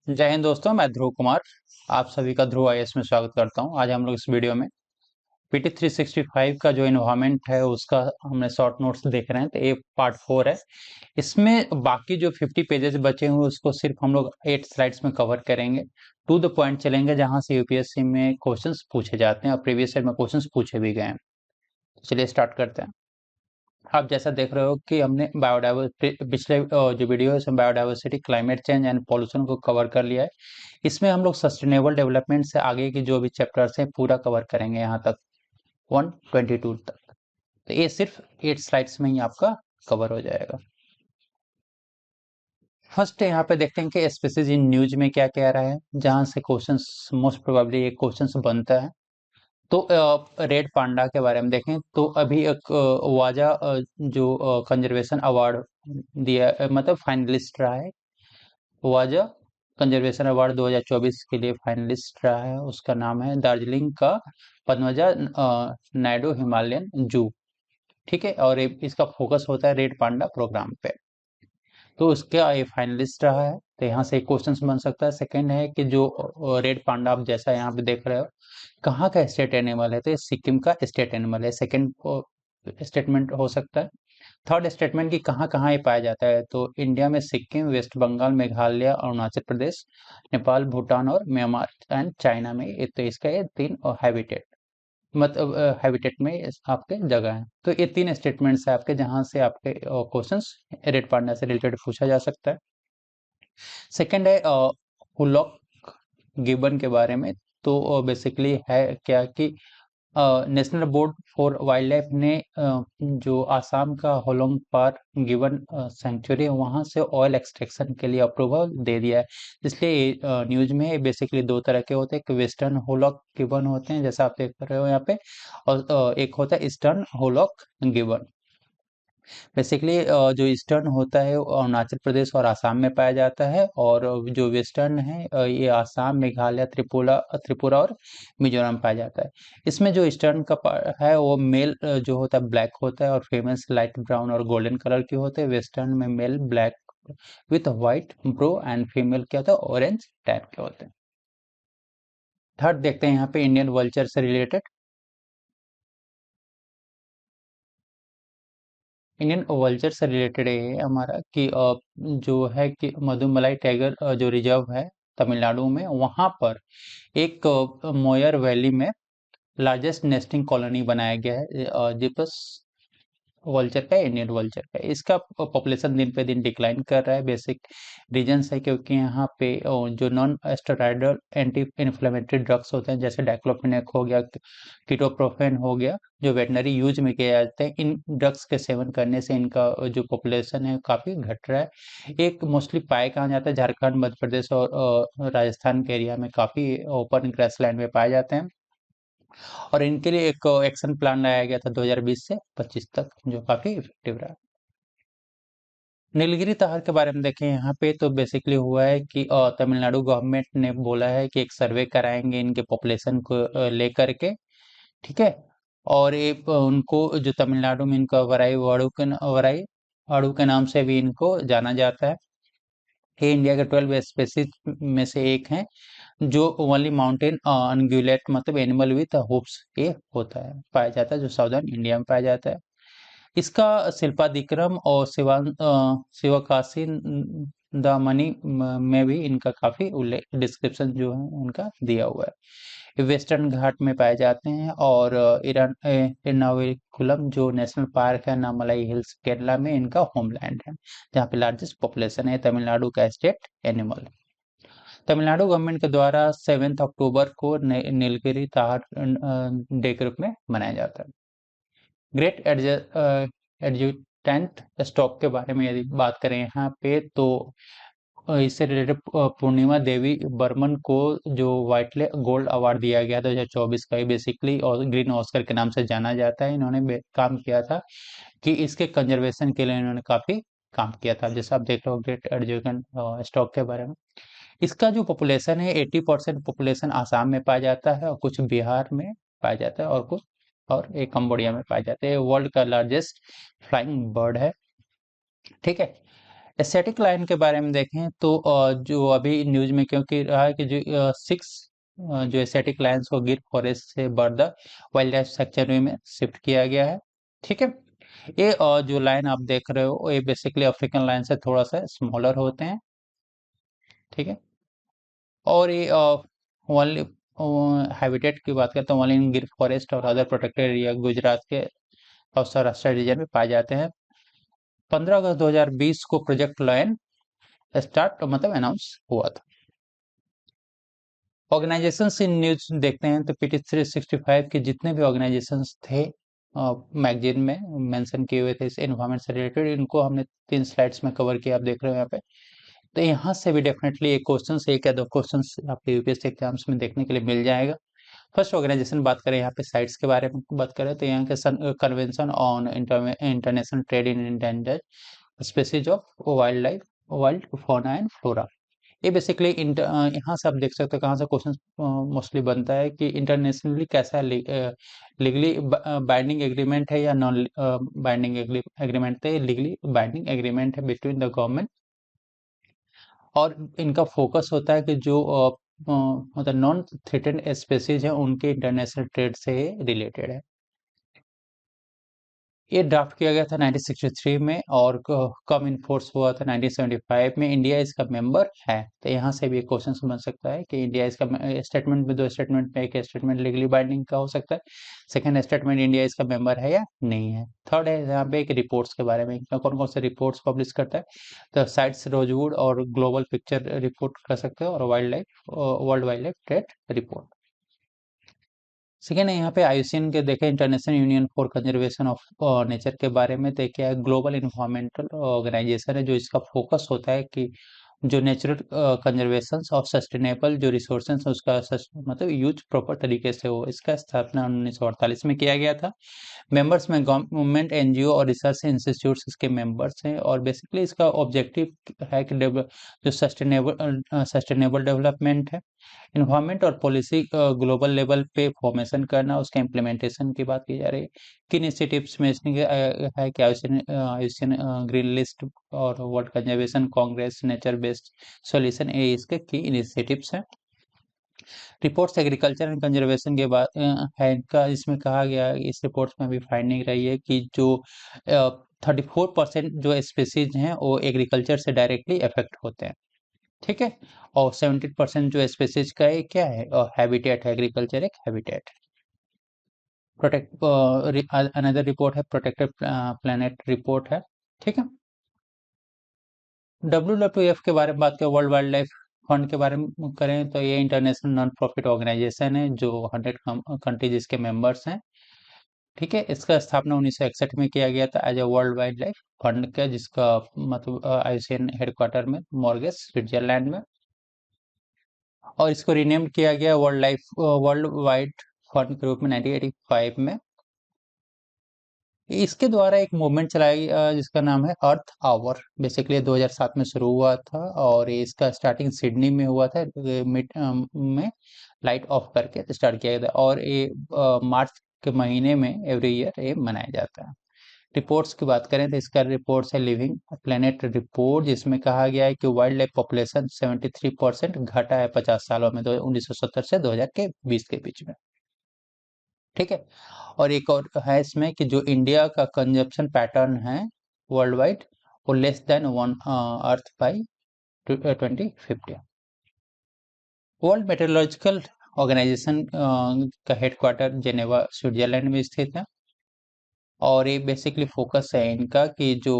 जय हिंद दोस्तों, मैं ध्रुव कुमार आप सभी का ध्रुव आईएएस में स्वागत करता हूं। आज हम लोग इस वीडियो में पीटी 365 का जो इन्वायरमेंट है उसका हमने शॉर्ट नोट्स देख रहे हैं। तो ये पार्ट 4 है। इसमें बाकी जो 50 पेजेस बचे हुए उसको सिर्फ हम लोग 8 स्लाइड्स में कवर करेंगे। टू द पॉइंट चलेंगे, जहां से यूपीएससी में क्वेश्चंस पूछे जाते हैं और प्रीवियस ईयर में क्वेश्चंस पूछे भी गए हैं। तो चलिए स्टार्ट करते हैं। आप जैसा देख रहे हो कि हमने बायोडाइवर्सिटी पिछले जो वीडियो है उसमें biodiversity, climate change and pollution को कवर कर लिया है। इसमें हम लोग सस्टेनेबल डेवलपमेंट से आगे की जो भी चैप्टर्स हैं पूरा कवर करेंगे यहाँ तक 122 तक। तो ये सिर्फ 8 स्लाइड्स में ही आपका कवर हो जाएगा। फर्स्ट यहाँ पे देखते हैं कि स्पीसीज इन न्यूज में क्या कह रहा है, जहाँ से क्वेश्चंस मोस्ट प्रोबेबली ये क्वेश्चंस बनता है। तो रेड पांडा के बारे में देखें तो अभी एक वाजा जो कंजर्वेशन अवार्ड दिया मतलब फाइनलिस्ट रहा है। वाजा कंजर्वेशन अवार्ड 2024 के लिए फाइनलिस्ट रहा है। उसका नाम है दार्जिलिंग का पद्मजा नायडू हिमालयन जू। ठीक है, और इसका फोकस होता है रेड पांडा प्रोग्राम पे। तो उसका ये फाइनलिस्ट रहा है। तो यहाँ से एक क्वेश्चन बन सकता है। सेकंड है कि जो रेड पांडा आप जैसा यहाँ पे देख रहे हो, कहाँ का स्टेट एनिमल है, तो ये सिक्किम का स्टेट एनिमल है। सेकंड स्टेटमेंट हो सकता है। थर्ड स्टेटमेंट कि कहाँ कहाँ ये पाया जाता है, तो इंडिया में सिक्किम, वेस्ट बंगाल, मेघालय, अरुणाचल प्रदेश, नेपाल, भूटान और म्यांमार एंड चाइना में। तो इसका ये तीन हैबिटेट मतलब हैबिटेट में आपके जगह है। तो ये तीन स्टेटमेंट्स है आपके, जहाँ से आपके क्वेश्चंस रेड पांडा से रिलेटेड पूछा जा सकता है। सेकंड है हुलॉक गिबन के बारे में। तो बेसिकली है क्या कि national board for wild life ने जो आसाम का होलोंग पार गिवन सेंचुरी है वहां से ऑयल एक्सट्रैक्शन के लिए अप्रूवल दे दिया है। इसलिए न्यूज में बेसिकली दो तरह के होते हैं, एक वेस्टर्न होलॉक गिवन होते हैं जैसा आप देख रहे हो यहाँ पे, और एक होता है ईस्टर्न होलॉक गिवन। बेसिकली जो ईस्टर्न होता है वो अरुणाचल प्रदेश और आसाम में पाया जाता है, और जो वेस्टर्न है ये आसाम, मेघालय, त्रिपुरा त्रिपुरा और मिजोरम पाया जाता है। इसमें जो ईस्टर्न का है वो मेल जो होता है ब्लैक होता है और फीमेल्स लाइट ब्राउन और गोल्डन कलर के होते हैं। वेस्टर्न में male black with white brow and female क्या होता है ऑरेंज टाइप के होते हैं। थर्ड देखते हैं यहाँ पे इंडियन वल्चर से रिलेटेड। इंडियन वल्चर से रिलेटेड है हमारा कि जो है कि मधुमलाई टाइगर जो रिजर्व है तमिलनाडु में, वहां पर एक मोयर वैली में लार्जेस्ट नेस्टिंग कॉलोनी बनाया गया है जिपस वल्चर का, इंडियन वल्चर का। इसका पॉपुलेशन दिन पे दिन डिक्लाइन कर रहा है। बेसिक रीजंस है क्योंकि यहाँ पे जो non steroidal anti inflammatory drugs होते हैं जैसे डाइक्लोफेनेक हो गया, कीटोप्रोफेन हो गया, जो वेटनरी यूज में किए जाते हैं, इन ड्रग्स के सेवन करने से इनका जो पॉपुलेशन है काफी घट रहा है। एक मोस्टली पाए कहाँ जाता है, झारखंड, मध्य प्रदेश और राजस्थान के एरिया में काफी ओपन ग्रासलैंड में पाए जाते हैं। और इनके लिए एक एक्शन प्लान लाया गया था 2020 से 25 तक, जो काफी इफेक्टिव रहा। नीलगिरी तार के बारे में देखें यहाँ पे, तो बेसिकली हुआ है कि तमिलनाडु गवर्नमेंट ने बोला है कि एक सर्वे कराएंगे इनके पॉपुलेशन को लेकर के। ठीक है, और ये उनको जो तमिलनाडु में इनका वराई वाड़ू के नाम से भी इनको जाना जाता है। ये इंडिया के 12 स्पेसीज में से एक है, जो ओनली माउंटेन अनग्युलेट मतलब एनिमल विथ हुप्स ये होता है, पाया जाता है, जो साउदर्न इंडिया में पाया जाता है। इसका शिल्पादिक्रम और शिवकाशी दामनी में भी इनका काफी उल्लेख डिस्क्रिप्शन जो है उनका दिया हुआ है। वेस्टर्न घाट में पाए जाते हैं, और इरनाकुलम जो नेशनल पार्क है नामलाई हिल्स केरला में इनका होमलैंड है, जहाँ पे लार्जेस्ट पॉपुलेशन है। तमिलनाडु का स्टेट एनिमल। तमिलनाडु गवर्नमेंट के द्वारा 7 अक्टूबर को नीलगिरी तार डे के रूप में मनाया जाता है। ग्रेट एडजुटेंट स्टॉक के बारे में यदि बात करें यहाँ पे, तो इससे रिलेटेड पूर्णिमा देवी बर्मन को जो व्हाइटले गोल्ड अवार्ड दिया गया 2024 का, बेसिकली और ग्रीन ऑस्कर के नाम से जाना जाता है। इन्होंने काम किया था कि इसके कंजर्वेशन के लिए इन्होंने काफी काम किया था, जैसा आप देख रहे हो ग्रेट एडजुकेंट स्टॉक के बारे में। इसका जो पॉपुलेशन है 80% पॉपुलेशन आसाम में पाया जाता है, और कुछ बिहार में पाया जाता है, और कुछ और एक कंबोडिया में पाया जाता है। वर्ल्ड का लार्जेस्ट फ्लाइंग बर्ड है। ठीक है, एस्थेटिक लाइन के बारे में देखें तो जो अभी न्यूज में क्योंकि रहा है कि जो 6 जो एस्थेटिक लाइन्स को गिर फॉरेस्ट से बर्दर वाइल्ड लाइफ सेंचुरी में शिफ्ट किया गया है। ठीक है, ये जो लाइन आप देख रहे हो ये बेसिकली अफ्रीकन लाइन से थोड़ा सा स्मॉलर होते हैं। ठीक है, और ये ओनली हैबिटेट की बात करते हैं, ओनली इन गिर फॉरेस्ट और अदर प्रोटेक्टेड एरिया गुजरात के और सौराष्ट्र रीजन में पाए जाते हैं। 15 अगस्त 2020 को प्रोजेक्ट लाइन स्टार्ट मतलब अनाउंस हुआ था। ऑर्गेनाइजेशंस इन न्यूज देखते हैं तो पीटी 365 के जितने भी ऑर्गेनाइजेशंस थे मैगजीन में मेंशन किए हुए थे इस एनवायरमेंट से रिलेटेड, इनको हमने 3 स्लाइड्स में कवर किया, आप देख रहे हो यहाँ पे। तो यहाँ से भी डेफिनेटली एक क्वेश्चन एक या दो क्वेश्चन आपके यूपीएससी एग्जाम्स में देखने के लिए मिल जाएगा। फर्स्ट ऑर्गेनाइजेशन बात करें यहाँ पे साइट्स के बारे में बात करें तो यहाँ के convention on international trade in endangered species of wild life, wild fauna and flora. ये बेसिकली यहाँ से आप देख सकते हो कहाँ से क्वेश्चन मोस्टली बनता है कि इंटरनेशनली कैसा लीगली बाइंडिंग एग्रीमेंट है या नॉन बाइंडिंग एग्रीमेंट है। लीगली बाइंडिंग एग्रीमेंट है बिटवीन द गवर्नमेंट, और इनका फोकस होता है कि जो मतलब नॉन थ्रेटेंड स्पेसीज है उनके इंटरनेशनल ट्रेड से रिलेटेड है। ये ड्राफ्ट किया गया था 1963 में और कम इन फोर्स हुआ था 1975 में। इंडिया इसका मेंबर है, तो यहाँ से भी क्वेश्चन बन सकता है कि इंडिया इसका स्टेटमेंट में, दो स्टेटमेंट में एक स्टेटमेंट लीगली बाइंडिंग का हो सकता है, सेकंड स्टेटमेंट इंडिया इसका मेंबर है या नहीं है। थर्ड है यहाँ पे एक रिपोर्ट्स के बारे में, कौन कौन से रिपोर्ट्स पब्लिश करता है, तो साइट्स रोजवुड और ग्लोबल पिक्चर रिपोर्ट कर सकते हो, और world wild life trade report. Second है यहाँ पे आईयूसीएन के देखें, international union for conservation of nature के बारे में देखिए, ग्लोबल इन्वायरमेंटल ऑर्गेनाइजेशन है जो इसका फोकस होता है कि जो नेचुरल कंजर्वेशन और सस्टेनेबल जो रिसोर्सेज उसका मतलब यूज प्रॉपर तरीके से हो। इसका स्थापना 1948 में किया गया था। मेंबर्स में गवर्नमेंट, एनजीओ और रिसर्च इंस्टीट्यूट्स इसके मेंबर्स हैं, और बेसिकली इसका ऑब्जेक्टिव है कि जो सस्टेनेबल डेवलपमेंट है, इन्वायरमेंट और पॉलिसी ग्लोबल लेवल पे फॉर्मेशन करना, उसका इम्प्लीमेंटेशन की बात की जा रही है। किन इनिशिएटिव्स में इसने है कि आयुष्यन ग्रीन लिस्ट और world conservation Congress, nature based solution, ये इसके की इनिशिएटिव्स हैं। रिपोर्ट्स एग्रीकल्चर एंड कंजर्वेशन के बाद है इनका, इसमें कहा गया है, इस रिपोर्ट्स में भी फाइंडिंग रही है कि जो 34% जो स्पीसीज हैं वो एग्रीकल्चर से डायरेक्टली अफेक्ट होते हैं। ठीक है, और 70% जो स्पीसीज का है क्या है, हैबिटेट है, एग्रीकल्चर एक हैबिटेट। प्रोटेक्ट अनदर रिपोर्ट है प्रोटेक्टेड प्लैनेट रिपोर्ट है। ठीक है, WWF के बारे में बात करें, वर्ल्ड वाइल्ड लाइफ फंड के बारे में करें तो ये इंटरनेशनल नॉन प्रॉफिट ऑर्गेनाइजेशन है जो 100 कंट्रीज इसके मेंबर्स हैं। ठीक है, इसका स्थापना 1961 में किया गया था as a world wildlife fund का, जिसका मतलब आईयूसीएन हेडक्वार्टर में मॉर्गेस स्विट्जरलैंड में, और इसको रीनेम किया गया वर्ल्ड वाइड फंड के रूप में 1985 में। इसके द्वारा एक मूवमेंट चलाया गया जिसका नाम है अर्थ आवर, बेसिकली 2007 में शुरू हुआ था, और ये इसका स्टार्टिंग सिडनी में हुआ था, मिड में लाइट ऑफ करके स्टार्ट किया गया था, और ये मार्च के महीने में एवरी ईयर ये मनाया जाता है। रिपोर्ट्स की बात करें तो इसका रिपोर्ट्स है लिविंग प्लेनेट रिपोर्ट, जिसमें कहा गया है कि वाइल्ड लाइफ पॉपुलेशन 73% घटा है 50 सालों में, 1970 से 2020 के बीच में। ठीक है, और एक और है इसमें कि जो इंडिया का कंजप्शन पैटर्न है वर्ल्ड वाइड, वो less than 1 earth by 2050। World meteorological organization का हेडक्वार्टर जेनेवा स्विट्जरलैंड में स्थित है, और ये बेसिकली फोकस है इनका कि जो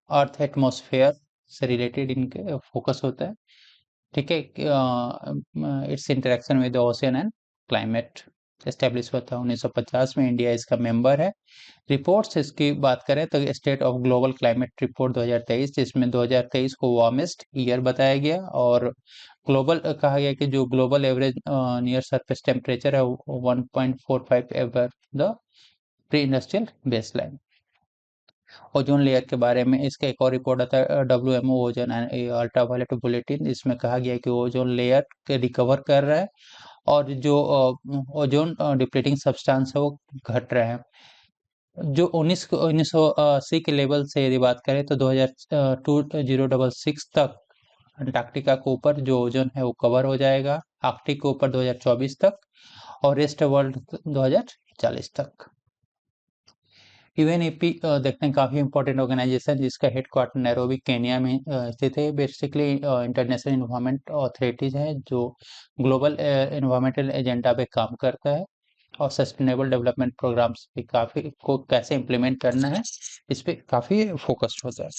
अर्थ एटमॉस्फेयर से रिलेटेड इनके फोकस होता है। ठीक है, it's interaction with ocean and climate establish हुआ था 1950 में, इंडिया इसका मेंबर है। रिपोर्ट्स इसकी बात करें तो state of global climate report 2023, जिसमें 2023 को वार्मेस्ट ईयर बताया गया, और ग्लोबल कहा गया कि जो global average near surface temperature है 1.45 ever the pre industrial baseline. Ozone layer के बारे में इसका एक और रिपोर्ट आता है WMO ओजोन अल्ट्रावायलेट बुलेटिन, इसमें कहा गया है कि ओजोन लेयर के रिकवर कर रहा है, और जो ओजोन डिप्लीटिंग सब्सटेंस है वो घट रहे हैं। जो 1980 के लेवल से यदि बात करें तो 2066 तक अंटार्कटिका के ऊपर जो ओजोन है वो कवर हो जाएगा, आर्कटिक के ऊपर 2024 तक, और रेस्ट वर्ल्ड 2040 तक। यूएनईपी देखते हैं काफ़ी इंपॉर्टेंट ऑर्गेनाइजेशन जिसका हेडक्वार्टर नैरोबी केनिया में स्थित है। बेसिकली इंटरनेशनल इन्वायरमेंट अथॉरिटीज है जो ग्लोबल इन्वायरमेंटल एजेंडा पे काम करता है, और सस्टेनेबल डेवलपमेंट प्रोग्राम्स पे काफ़ी को कैसे इम्प्लीमेंट करना है इस पे काफ़ी फोकस्ड होता है।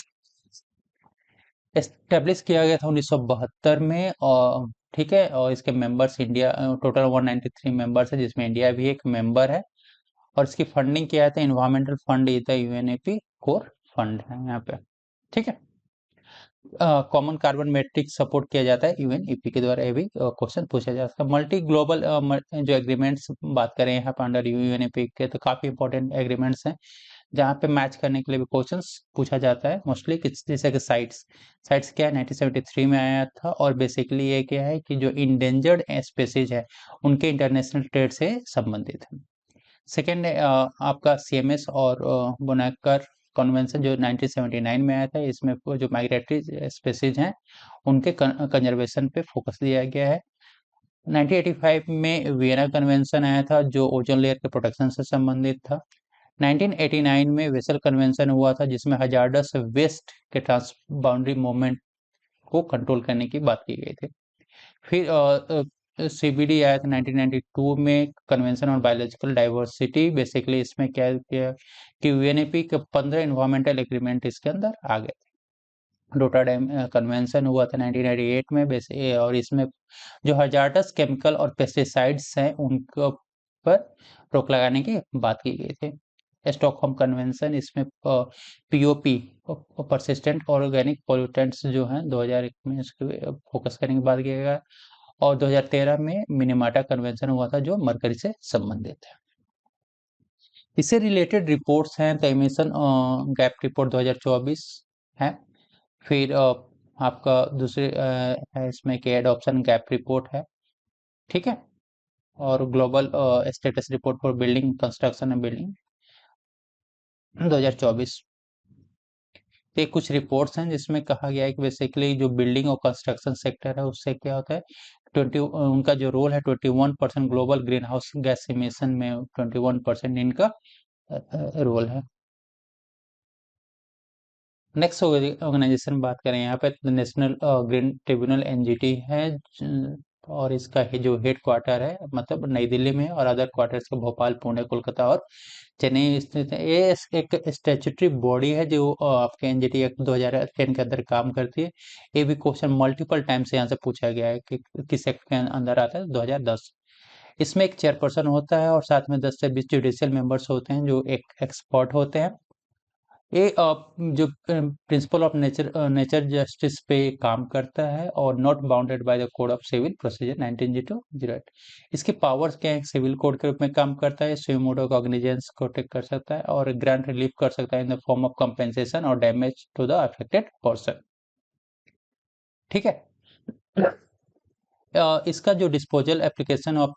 एस्टेब्लिश किया गया था 1972 में, और ठीक है, और इसके मेंबर्स इंडिया टोटल 193 मेंबर्स है जिसमें इंडिया भी एक मेंबर है, और इसकी फंडिंग किया था environmental fund is the UNEP core fund है यहाँ पे। ठीक है, कॉमन कार्बन मेट्रिक सपोर्ट किया जाता है यूएनईपी के द्वारा, ये भी क्वेश्चन पूछा जा सकता है। मल्टी ग्लोबल जो एग्रीमेंट्स बात करें यहाँ पे अंडर यूएनईपी के, तो काफी इंपॉर्टेंट एग्रीमेंट्स हैं जहाँ पे मैच करने के लिए भी क्वेश्चंस पूछा जाता है मोस्टली। जैसे कि साइट्स साइट्स क्या है, 1973 में आया था, और बेसिकली ये क्या है कि जो इंडेंजर्ड स्पेसीज है उनके इंटरनेशनल ट्रेड से संबंधित है। सेकेंड है आपका सीएमएस और बुनाकर कन्वेंशन जो 1979 में आया था, इसमें वो जो माइग्रेटरी स्पेसीज हैं उनके कंजर्वेशन पे फोकस दिया गया है। 1985 में वियना कन्वेंशन आया था जो ओजोन लेयर के प्रोटेक्शन से संबंधित था। 1989 में वेसल कन्वेंशन हुआ था जिसमें हजार्डस वेस्ट के ट्रांस बाउंड्री मूवमेंट को कंट्रोल करने की बात की गई थी। फिर सीबीडी आया था 1992 में, convention on biological diversity. Basically इसमें क्या किया कि यूएनईपी के 15 इन्वायरमेंटल एग्रीमेंट इसके अंदर आ गए थे। रोटरडैम कन्वेंशन हुआ था 1998 में और इसमें जो हजार्डस केमिकल और पेस्टिसाइड्स हैं उनके पर रोक लगाने की बात की गई थी। स्टॉकहोम कन्वेंशन, इसमें पीओपी परसिस्टेंट ऑर्गेनिक पोल्यूटेंट्स जो हैं 2001 में इसके फोकस करने की बात किया गया, और 2013 में मिनेमाटा कन्वेंशन हुआ था जो मरकरी से संबंधित है। इससे रिलेटेड रिपोर्ट्स हैं तो एमिशन गैप रिपोर्ट 2024 है। फिर आपका दूसरे है इसमें कि एडॉप्शन गैप रिपोर्ट है। ठीक है, और global status report for building construction and building 2024। तो ये कुछ रिपोर्ट्स हैं जिसमें कहा गया है कि बेसिकली जो बिल्डिंग और कंस्ट्रक्शन सेक्टर है उससे क्या होता है, 20 उनका जो रोल है 21% global greenhouse gas emission में 21% इनका रोल है। नेक्स्ट ऑर्गेनाइजेशन बात करें यहाँ पे नेशनल ग्रीन ट्रिब्यूनल एनजीटी है, और इसका जो हेड क्वार्टर है मतलब नई दिल्ली में, और अदर क्वार्टर्स के भोपाल, पुणे, कोलकाता और चेन्नई स्थित है। ये एक स्टैट्यूटरी बॉडी है जो आपके एनजीटी एक्ट 2010 के अंदर काम करती है। ये भी क्वेश्चन मल्टीपल टाइम से यहाँ से पूछा गया है कि किस एक्ट के अंदर आता है, 2010। इसमें एक चेयरपर्सन होता है और साथ में 10 से 20 जुडिशियल मेंबर्स होते हैं जो एक एक्सपर्ट होते हैं। ये जो प्रिंसिपल ऑफ नेचर जस्टिस पे काम करता है, और not bounded by the code of civil procedure 1908। इसके पावर्स क्या है, सिविल कोड के रूप में काम करता है, सुमोटो कॉग्निजेंस को टेक कर सकता है, और ग्रांट रिलीफ कर सकता है in the form of compensation और damage to the affected person. ठीक है, इसका जो disposal application of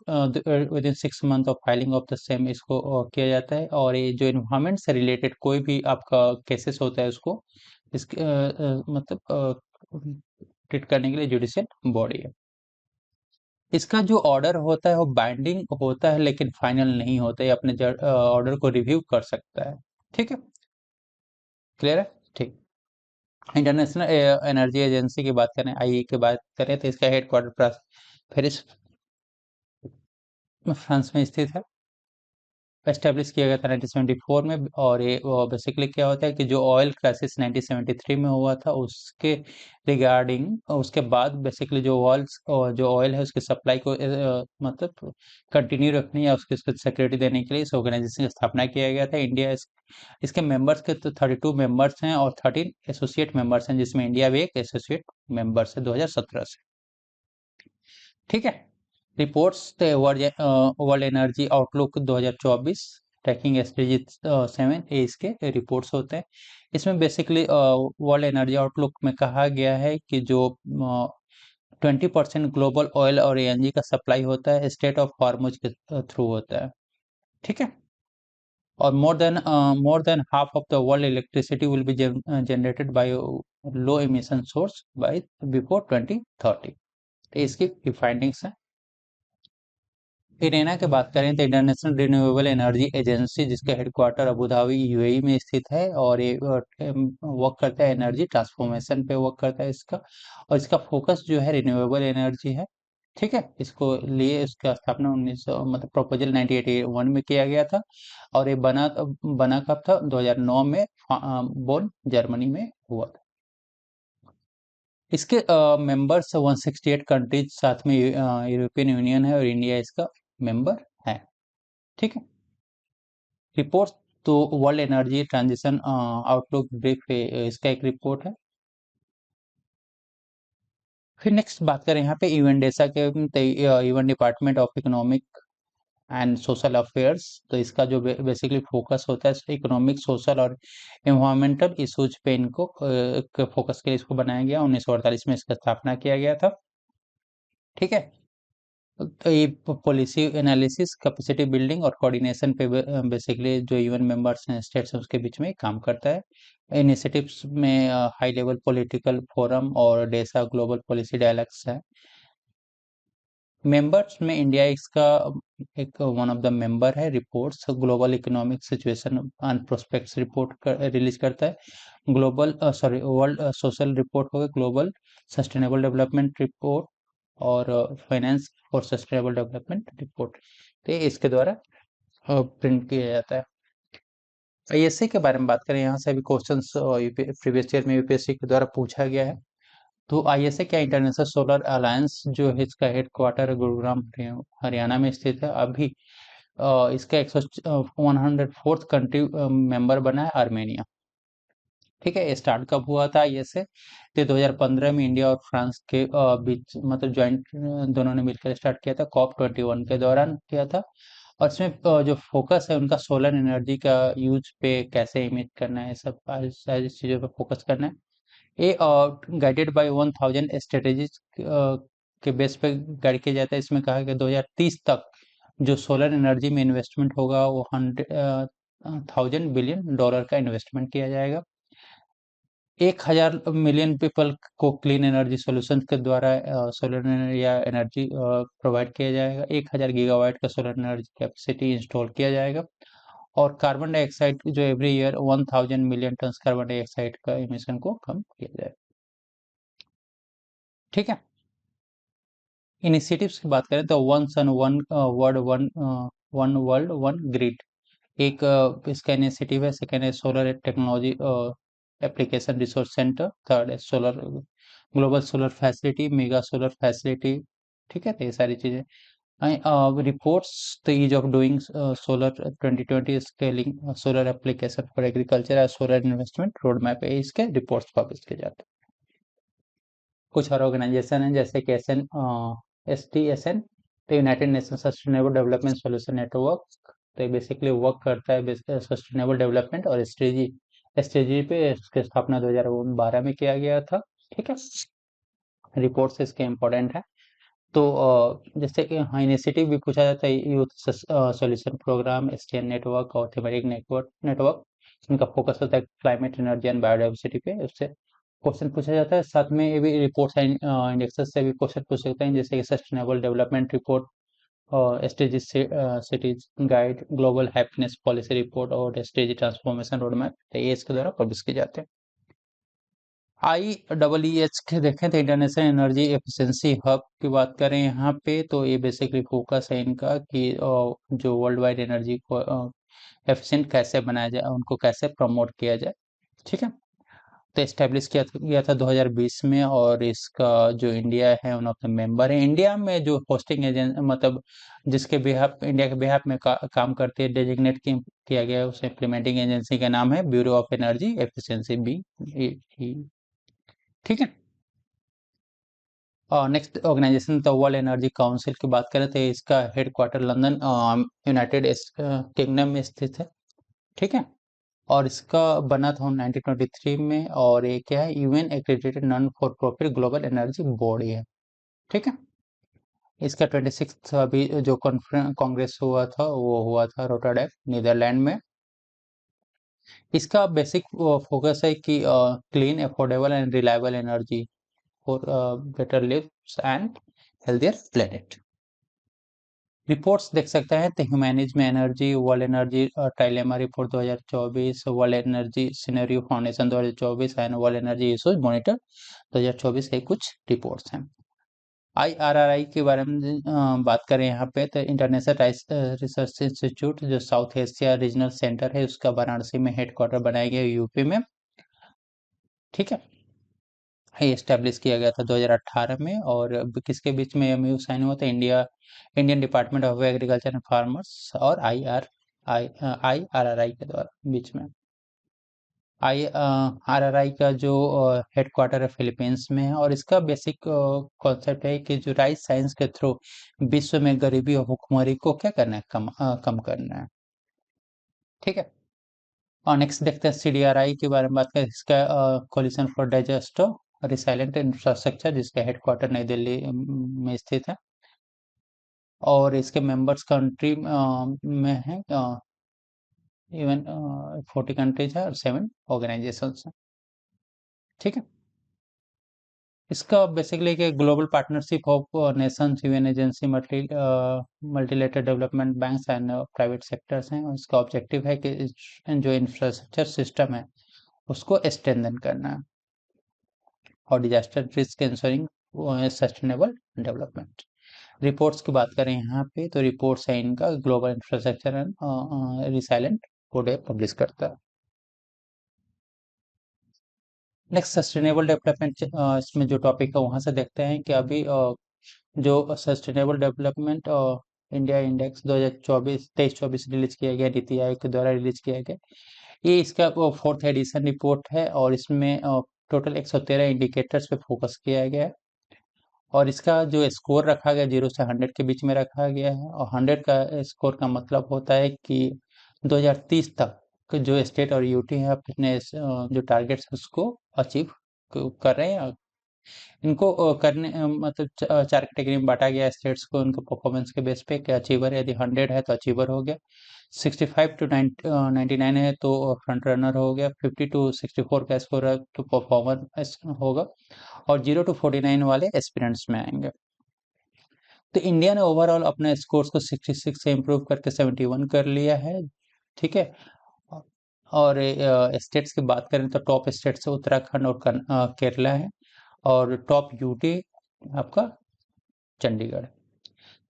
within 6 month of filing of the same इसको किया जाता है, और ये जो इन्वायरमेंट से रिलेटेड कोई भी आपका केसेस होता है उसको इसके मतलब ट्रीट करने के लिए जुडिशियल बॉडी है। इसका जो ऑर्डर होता है वो बाइंडिंग होता है लेकिन फाइनल नहीं होता है, अपने ऑर्डर को रिव्यू कर सकता है। ठीक है, क्लियर है। ठीक, इंटरनेशनल एनर्जी एजेंसी की बात करें, आईई की बात करें, तो इसका हेड क्वार्टर पेरिस फ्रांस में स्थित है। एस्टेब्लिश किया गया था 1974 में, और ये बेसिकली क्या होता है कि जो ऑयल क्राइसिस 1973 में हुआ था उसके रिगार्डिंग उसके बाद बेसिकली जो ऑयल है उसकी सप्लाई को मतलब कंटिन्यू रखने या उसकी सिक्योरिटी देने के लिए इस ऑर्गेनाइजेशन की स्थापना किया गया था। इंडिया इसके मेंबर्स के तो 32 मेंबर्स हैं और 13 एसोसिएट मेंबर्स हैं जिसमें इंडिया भी एक एसोसिएट मेंबर्स है 2017 से। ठीक है, रिपोर्ट्स थे world energy outlook 2024, tracking SDG 7, ये इसके रिपोर्ट्स होते हैं। इसमें बेसिकली वर्ल्ड एनर्जी आउटलुक में कहा गया है कि जो 20% ग्लोबल ऑयल और एनर्जी का सप्लाई होता है स्टेट ऑफ हॉर्मुज के थ्रू होता है। ठीक है, और more than half of the world electricity will be generated by low emission source by before 2030। तो इसकी फाइंडिंग्स है। इरेना की बात करें तो इंटरनेशनल रिन्यूएबल एनर्जी एजेंसी, जिसका हेडक्वार्टर अबू धाबी यूएई में स्थित है, और ये वर्क करता है एनर्जी ट्रांसफॉर्मेशन पे वर्क करता है इसका, और इसका फोकस जो है रिन्यूएबल एनर्जी है। ठीक है, इसको लिए इसका स्थापना 1900 मतलब प्रपोजल 1981 में किया गया था, और ये बना कब था, 2009 में बोन जर्मनी में हुआ था। इसके मेंबर्स 168 कंट्रीज साथ में यूरोपियन यूनियन है, और इंडिया इसका मेंबर है। ठीक है, रिपोर्ट तो world energy transition outlook brief इसका एक रिपोर्ट है। फिर नेक्स्ट बात करें यहाँ पे यूएनडेसा के, UN department of economic and social affairs. तो इसका जो बेसिकली फोकस होता है इकोनॉमिक, सोशल और एनवायरमेंटल इशूज पे इनको फोकस के लिए इसको बनाया गया। 1948 में इसका स्थापना किया गया था। ठीक है, तो ये पॉलिसी एनालिसिस, कैपेसिटी बिल्डिंग और कोऑर्डिनेशन पे बेसिकली जो यूएन मेंबर्स हैं, स्टेट्स हैं, उसके बीच में काम करता है। इनिशिएटिव्स में हाई लेवल पॉलिटिकल फोरम और डेसा ग्लोबल पॉलिसी डायलॉग्स है। मेंबर्स में इंडिया इसका एक वन ऑफ द मेंबर है। Reports global economic situation and prospects report release करता है। ग्लोबल वर्ल्ड सोशल रिपोर्ट हो गया, ग्लोबल सस्टेनेबल डेवलपमेंट रिपोर्ट, और finance for sustainable development report, तो ये इसके द्वारा प्रिंट किया जाता है। आईएसए के बारे में बात करें, यहाँ से भी क्वेश्चंस प्रीवियस ईयर में यूपीएससी के द्वारा पूछा गया है। तो आईएसए क्या, इंटरनेशनल सोलर अलायंस जो है, इसका हेडक्वार्टर गुरुग्राम हरियाणा में स्थित है। अभी इसका 104th कंट्री मेंबर बना है आर्मेनिया। ठीक है, ये स्टार्ट कब हुआ था आईएसए, तो 2015 में इंडिया और फ्रांस के बीच मतलब ज्वाइंट दोनों ने मिलकर स्टार्ट किया था, COP21 के दौरान किया था। और इसमें जो फोकस है उनका सोलर एनर्जी का यूज पे कैसे इमिट करना है, सब सारी चीज़ों पे फोकस करना है। ये गाइडेड बाय 1000 स्ट्रेटेजीज के बेस पे गाइड किया जाता है। इसमें कहा कि 2030 तक जो सोलर एनर्जी में इन्वेस्टमेंट होगा वो 1,000 बिलियन डॉलर का इन्वेस्टमेंट किया जाएगा। 1,000 मिलियन पीपल को क्लीन एनर्जी सॉल्यूशंस के द्वारा सोलर या एनर्जी प्रोवाइड किया जाएगा। 1,000 गीगावाट का सोलर एनर्जी कैपेसिटी इंस्टॉल किया जाएगा। और कार्बन डाइऑक्साइड जो every year 1,000 million tonne carbon dioxide का इमिशन को कम किया जाएगा। ठीक है, इनिशिएटिव्स की बात करें तो one sun one world one world one grid एक इसका इनिशिएटिव है। सेकेंड है solar technology application resource centre. Third है solar global solar facility, mega solar facility. ठीक है, तो ये सारी चीजें reports, the ease of doing solar 2020 scaling solar application for agriculture as solar investment road map है, इसके रिपोर्ट्स पब्लिश किए जाते हैं। कुछ और ऑर्गेनाइजेशन है जैसे कि STSN, तो United nation sustainable development solution network. तो ये बेसिकली वर्क करता है सस्टेनेबल डेवलपमेंट और एसडीजी पे। इसकी स्थापना 2012 में किया गया था। ठीक है, रिपोर्ट्स इसके इम्पोर्टेंट है। तो जैसे कि हाँ, इनिशिएटिव भी पूछा जाता है, youth solution programme, STN network और थीमेटिक नेटवर्क इनका फोकस होता है क्लाइमेट, एनर्जी एंड बायोडाइवर्सिटी पे। उससे क्वेश्चन पूछा जाता है। साथ में ये भी रिपोर्ट्स इंडेक्सेस से भी क्वेश्चन पूछ सकते हैं, जैसे कि sustainable development report, SDG cities guide, global happiness policy report और एसडीजी ट्रांसफॉर्मेशन रोड मैप, तो ये इसके द्वारा पब्लिश किए जाते हैं। IEEH के देखें तो इंटरनेशनल एनर्जी एफिशिएंसी हब की बात करें यहाँ पे, तो ये बेसिकली फोकस है इनका कि जो वर्ल्ड वाइड एनर्जी को एफिशिएंट कैसे बनाया जाए, उनको कैसे प्रमोट किया जाए। ठीक है, तो एस्टेब्लिश किया गया था 2020 में, और इसका जो इंडिया है वन ऑफ द मेंबर है। इंडिया में जो होस्टिंग एजेंट मतलब जिसके बिहाफ इंडिया के बिहाफ में काम करती है, डेजिग्नेट किया गया है, उस इम्प्लीमेंटिंग एजेंसी का नाम है bureau of energy efficiency, BEE। ठीक है, और नेक्स्ट ऑर्गेनाइजेशन तो वर्ल्ड एनर्जी काउंसिल की बात करें तो इसका हेडक्वार्टर लंदन यूनाइटेड किंगडम में स्थित है। ठीक है, और इसका बना था 1923 में, और ये क्या है, UN accredited non for profit global energy body है। ठीक है, इसका 26 अभी जो कॉन्ग्रेस हुआ था वो हुआ था रोटरडैम नीदरलैंड में। इसका बेसिक फोकस है कि clean, affordable and reliable energy for better lives and healthier planet. Reports देख सकते हैं तो ह्यूमैनिज में energy, world energy trilemma report 2024, world energy scenario foundation 2024 and world energy issues monitor 2024 के कुछ रिपोर्ट्स हैं। IRRI के बारे में बात करें यहाँ पे तो इंटरनेशनल रिसर्च इंस्टीट्यूट जो साउथ एशिया रीजनल सेंटर है उसका वाराणसी में हेडक्वार्टर बनाया गया यूपी में। ठीक है, ये एस्टेब्लिश किया गया था 2018 में। और किसके बीच में MOU साइन हुआ था? Indian department of agriculture and farmers और IRRI के द्वारा बीच में। IRRI का जो हेडक्वार्टर है फिलीपींस में है और इसका बेसिक कॉन्सेप्ट है कि जो राइस साइंस के थ्रू विश्व में गरीबी और भुखमरी को क्या करना है, कम करना है। ठीक है, और नेक्स्ट देखते हैं CDRI के बारे में बात करें। इसका कोलिशन फॉर डाइजेस्टो रिसाइलेंट इंफ्रास्ट्रक्चर जिसका हेडक्वार्टर नई दिल्ली में स्थित है और इसके मेंबर्स कंट्री में है इवन 40 कंट्रीज है और 7 ऑर्गेनाइजेशंस हैं। ठीक है, इसका बेसिकली कि global partnership of Nations, UN agency, multilateral development banks and private sectors हैं। और इसका ऑब्जेक्टिव है कि जो इंफ्रास्ट्रक्चर सिस्टम है उसको स्ट्रेंथन करना है और disaster risk ensuring sustainable development. Reports की बात करें यहाँ पे तो रिपोर्ट्स है इनका global infrastructure and resilient code publish करता है। नेक्स्ट सस्टेनेबल डेवलपमेंट, इसमें जो टॉपिक है वहां से देखते हैं कि अभी जो sustainable development India index 2024 23-24 release किया गया, नीति आयोग के द्वारा रिलीज किया गया। ये इसका 4th एडिशन रिपोर्ट है और इसमें टोटल 113 इंडिकेटर्स पे फोकस किया गया है और इसका जो स्कोर रखा गया 0 से 100 के बीच में रखा गया है। और 100 का स्कोर का मतलब होता है कि 2030 तक जो स्टेट और यूटी है अपने जो टारगेट्स उसको अचीव कर रहे हैं। इनको करने मतलब 4 कैटेगरी में बांटा गया स्टेट्स को उनके परफॉर्मेंस के बेस पे कि अचीवर यदि 100 है तो अचीवर हो गया, 65 टू 99 है तो फ्रंट रनर हो गया, 50 टू 64 का स्कोर है तो परफॉर्मर होगा और 0 टू 49 वाले एस्पिरेंट्स में आएंगे। तो इंडिया ने ओवरऑल अपने स्कोर्स को 66 से इम्प्रूव करके 71 कर लिया है। ठीक है, और स्टेट्स की बात करें तो टॉप स्टेट्स उत्तराखंड और केरला है और टॉप यूटी आपका चंडीगढ़।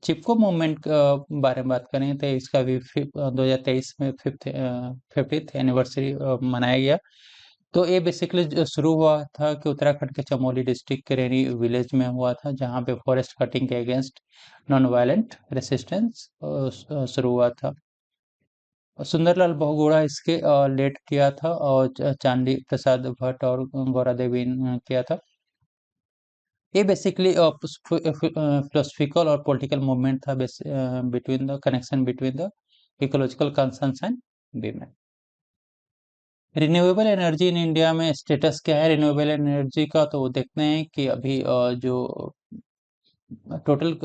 चिपको मूवमेंट के बारे में बात करें तो इसका भी 2023 में 50th एनिवर्सरी मनाया गया। तो ये बेसिकली शुरू हुआ था कि उत्तराखंड के चमोली डिस्ट्रिक्ट के रेनी विलेज में हुआ था जहाँ पे फॉरेस्ट कटिंग के अगेंस्ट नॉन वायलेंट रेसिस्टेंस शुरू हुआ था। सुंदरलाल बहुगुणा इसके लेड किया था और चांदी प्रसाद भट्ट और गौरा देवी ने किया था। ये बेसिकली फिलोसफिकल और पॉलिटिकल मूवमेंट था between the connection between the ecological concerns and women. Renewable energy in India में स्टेटस क्या है रिन्यूएबल एनर्जी का? तो देखते हैं कि अभी जो टोटल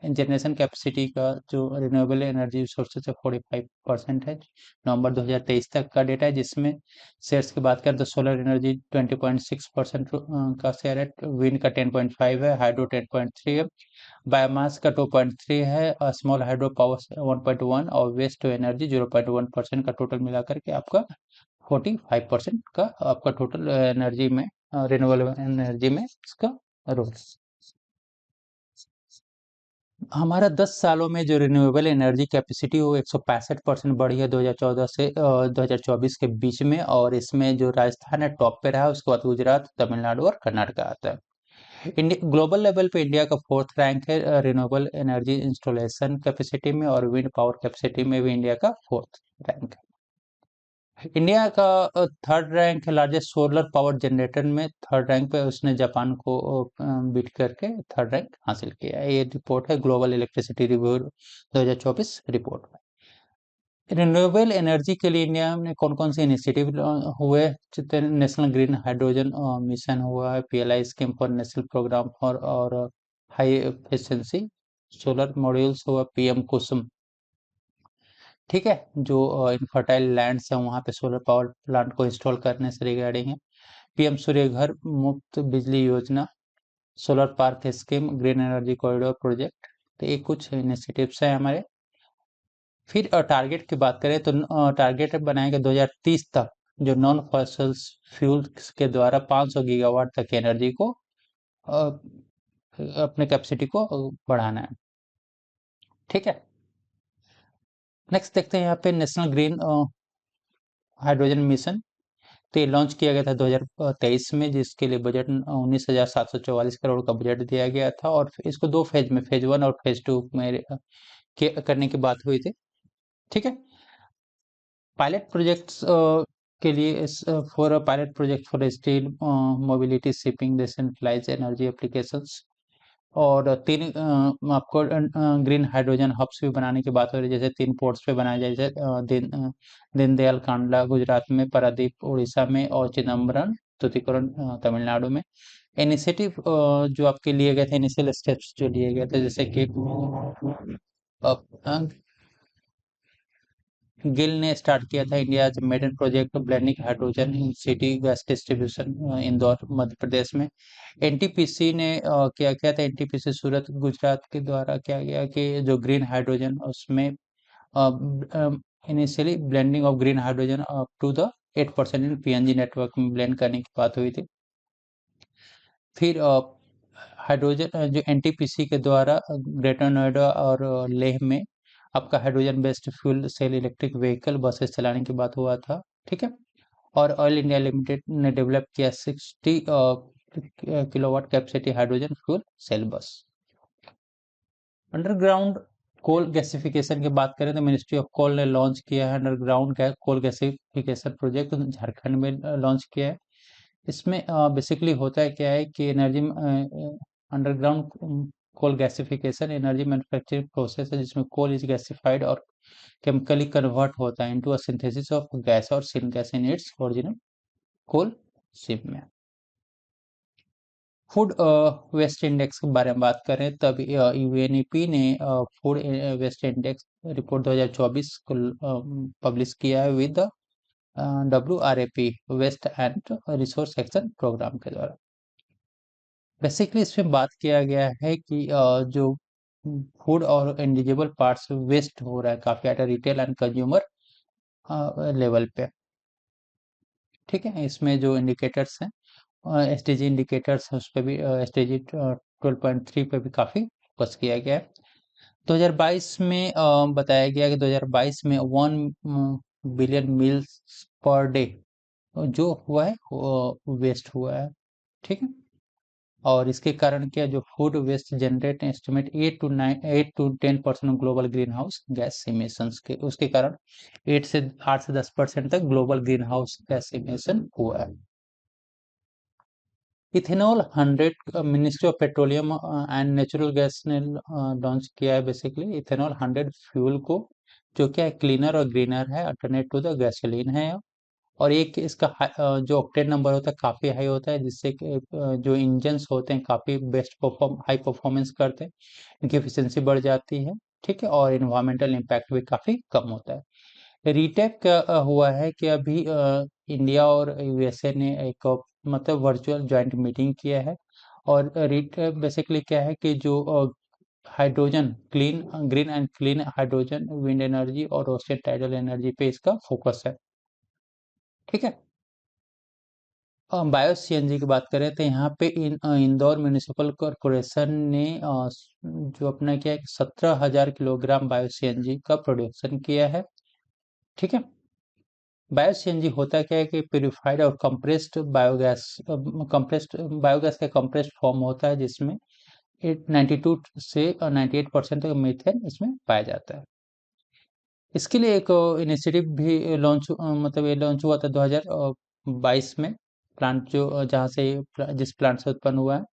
जनरेशन कैपेसिटी का जो रिन्यूएबल एनर्जी सोर्सेज है 45% है। नवंबर 2023 तक का डेटा है जिसमें शेयर्स की बात करें तो सोलर एनर्जी 20.6% का शेयर है, विंड का 10.5 है, हाइड्रो 10.3 है, बायोमास का 2.3 है, स्मॉल हाइड्रो पावर 1.1 और वेस्ट टू एनर्जी 0.1% का टोटल मिलाकर के आपका 45% का आपका टोटल एनर्जी में रिन्यूएबल एनर्जी में इसका रोल। हमारा 10 सालों में जो रिन्यूएबल एनर्जी कैपेसिटी वो 165% बढ़ी है 2014 से 2024 के बीच में। और इसमें जो राजस्थान है टॉप पे रहा है, उसके बाद गुजरात, तमिलनाडु और कर्नाटक आता है। इंडिया ग्लोबल लेवल पे इंडिया का 4th रैंक है रिन्यूएबल एनर्जी इंस्टॉलेशन कैपेसिटी में और विंड पावर कैपेसिटी में भी इंडिया का 4th रैंक है। इंडिया का 3rd रैंक है लार्जेस्ट सोलर पावर जनरेटर में, 3rd रैंक पे उसने जापान को बीट करके 3rd रैंक हासिल किया है। ये रिपोर्ट है ग्लोबल इलेक्ट्रिसिटी रिव्यू 2024 रिपोर्ट में। रिन्यूएबल एनर्जी के लिए इंडिया में कौन कौन से इनिशिएटिव हुए? नेशनल ग्रीन हाइड्रोजन मिशन हुआ है, PLI scheme for national programme for और हाई एफिशिएंसी सोलर मॉड्यूल्स हुआ, PM कुसुम ठीक है, जो इनफर्टाइल लैंड्स हैं वहाँ पे सोलर पावर प्लांट को इंस्टॉल करने से रिगार्डिंग है। पीएम सूर्य घर मुफ्त बिजली योजना, solar park scheme, green energy corridor project, तो ये कुछ इनिशिएटिव्स हैं हमारे। फिर टारगेट की बात करें तो टारगेट बनाएगा 2030 तक जो नॉन फॉसिल फ्यूल्स के द्वारा 500 गीगावाट तक की एनर्जी को अ, अपने कैपेसिटी को बढ़ाना है। ठीक है, नेक्स्ट देखते हैं यहाँ पे नेशनल ग्रीन हाइड्रोजन मिशन। तो ये लॉन्च किया गया था 2023 में, जिसके लिए बजट 19,744 करोड़ का बजट दिया गया था, और इसको दो फेज में, फेज 1 और फेज 2 में करने की बात हुई थी। ठीक है, पायलट प्रोजेक्ट्स के लिए for pilot project for steel mobility shipping decentralise energy applications, और तीन आपको ग्रीन हाइड्रोजन हब्स भी बनाने की बात हो रही है, जैसे 3 पोर्ट्स पे बनाए जाए, जैसे दीनदयाल कांडला गुजरात में, पारादीप उड़ीसा में, और चिदम्बरम तूतीकोरन तमिलनाडु में। इनिशिएटिव जो आपके लिए गए थे, इनिशियल स्टेप्स जो लिए गए थे, जैसे कि गिल ने स्टार्ट किया था India maiden project blending hydrogen in city gas distribution, Indore Madhya Pradesh में। एनटीपीसी ने क्या किया था, एनटीपीसी सूरत गुजरात के द्वारा क्या गया कि जो ग्रीन हाइड्रोजन उसमें initially blending of green hydrogen up to the 8% in PNG network में ब्लेंड करने की बात हुई थी। फिर हाइड्रोजन जो एनटीपीसी के द्वारा ग्रेटर नोएडा और लेह में आपका hydrogen based fuel cell electric vehicle buses चलाने की बात हुआ था। ठीक है, और ऑयल इंडिया लिमिटेड ने डेवलप किया 60 kilowatt capacity hydrogen fuel cell bus. Underground coal gasification की बात करें तो मिनिस्ट्री ऑफ कोल ने लॉन्च किया है underground coal gasification project, Jharkhand में लॉन्च किया है। इसमें बेसिकली होता है क्या है कि energy underground coal gasification energy manufacturing process है, जिसमें कोल इज गैसिफाइड और केमिकली कन्वर्ट होता है into a synthesis of gas और syngas in its original coal ship में। फूड वेस्ट इंडेक्स के बारे में बात करें तब यूएनईपी ने फूड वेस्ट इंडेक्स रिपोर्ट 2024 को पब्लिश किया है with WRAP waste and resource action programme के द्वारा। बेसिकली इसमें बात किया गया है कि जो फूड और इंडिजिबल पार्ट्स वेस्ट हो रहा है काफ़ी ज़्यादा रिटेल एंड कंज्यूमर लेवल पे। ठीक है, इसमें जो इंडिकेटर्स हैं एसडीजी इंडिकेटर्स हैं उस पर भी एसडीजी 12.3 पे भी काफ़ी फोकस किया गया है। 2022 में बताया गया कि 2022 में 1 बिलियन मील्स पर डे जो हुआ है वो वेस्ट हुआ है। ठीक है, और इसके कारण क्या, जो food waste generate estimate 8 to 10% global greenhouse gas emissions के, उसके कारण 8 से 10% तक global greenhouse gas emission हुआ है। Ethanol 100 ministry of petroleum and natural gas ने लॉन्च किया है बेसिकली इथेनॉल 100 फ्यूल को, जो क्या है क्लीनर और ग्रीनर है, अल्टरनेट टू द गैसोलीन है। और एक इसका जो ऑक्टेन नंबर होता है काफ़ी हाई होता है, जिससे कि जो इंजन्स होते हैं काफ़ी हाई परफॉर्मेंस करते हैं, इनकी एफिशिएंसी बढ़ जाती है। ठीक है, और इन्वायरमेंटल इम्पैक्ट भी काफ़ी कम होता है। रीटेक क्या हुआ है कि अभी इंडिया और यूएसए ने एक मतलब वर्चुअल जॉइंट मीटिंग किया है, और रीटेक बेसिकली क्या है कि जो hydrogen clean green and clean hydrogen wind energy और ओशन टाइडल एनर्जी पे इसका फोकस है। ठीक है, बायो सीएनजी की बात करें तो यहाँ पे इंदौर म्यूनिसिपल कॉरपोरेशन ने जो अपना क्या है 17,000 किलोग्राम बायो सीएनजी का प्रोडक्शन किया है। ठीक है, बायो सीएनजी होता क्या है कि प्यूरिफाइड और कंप्रेस्ड बायोगैस, बायोगैस का कंप्रेस्ड फॉर्म होता है, जिसमें 92 से 98% तक मीथेन इसमें पाया जाता है। इसके लिए एक इनिशिएटिव भी मतलब ये लॉन्च हुआ था 2022 में, प्लांट जो जहाँ से जिस प्लांट से उत्पन्न हुआ है,